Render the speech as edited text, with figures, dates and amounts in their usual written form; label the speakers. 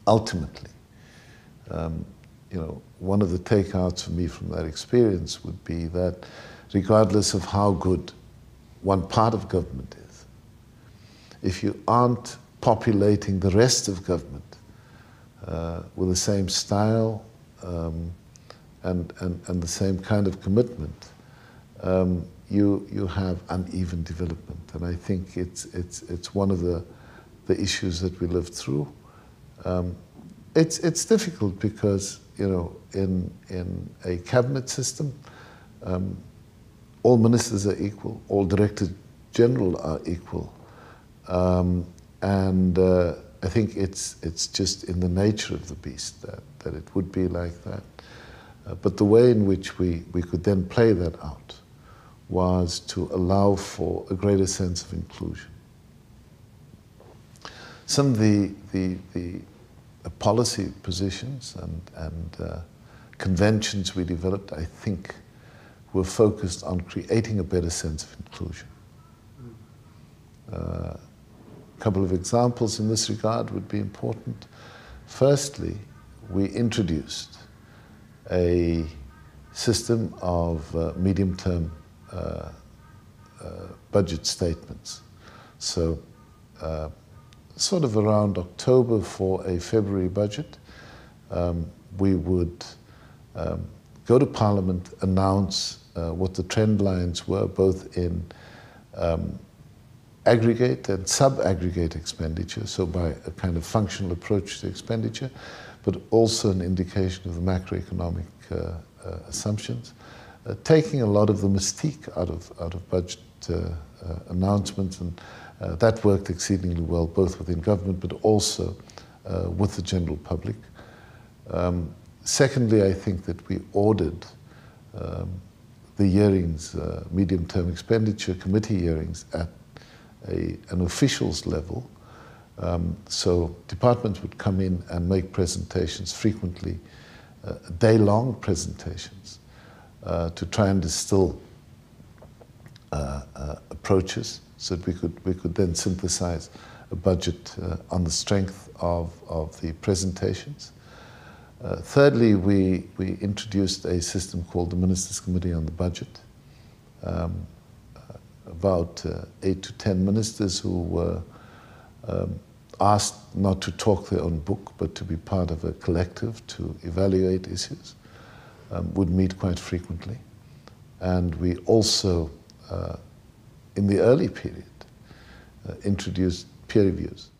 Speaker 1: ultimately, one of the takeouts for me from that experience would be that regardless of how good one part of government is, if you aren't populating the rest of government with the same style and the same kind of commitment, you have uneven development. And I think it's one of the issues that we lived through. It's difficult because, in a cabinet system, all ministers are equal, all directors general are equal. I think it's just in the nature of the beast that it would be like that. But the way in which we could then play that out was to allow for a greater sense of inclusion. Some of the policy positions and conventions we developed, I think, were focused on creating a better sense of inclusion. A couple of examples in this regard would be important. Firstly, we introduced a system of medium-term budget statements. So, sort of around October for a February budget, we would go to Parliament, announce what the trend lines were, both in aggregate and sub-aggregate expenditure, so by a kind of functional approach to expenditure, but also an indication of the macroeconomic assumptions, taking a lot of the mystique out of budget announcements, and that worked exceedingly well, both within government but also with the general public. Secondly, I think that we ordered the hearings, medium-term expenditure committee hearings at an officials level. So departments would come in and make presentations, frequently day-long presentations, to try and distill approaches so that we could then synthesize a budget on the strength of the presentations. Thirdly, we introduced a system called the Ministers' Committee on the Budget. About 8 to 10 ministers who were asked not to talk their own book, but to be part of a collective to evaluate issues, would meet quite frequently. And we also, in the early period, introduced peer reviews.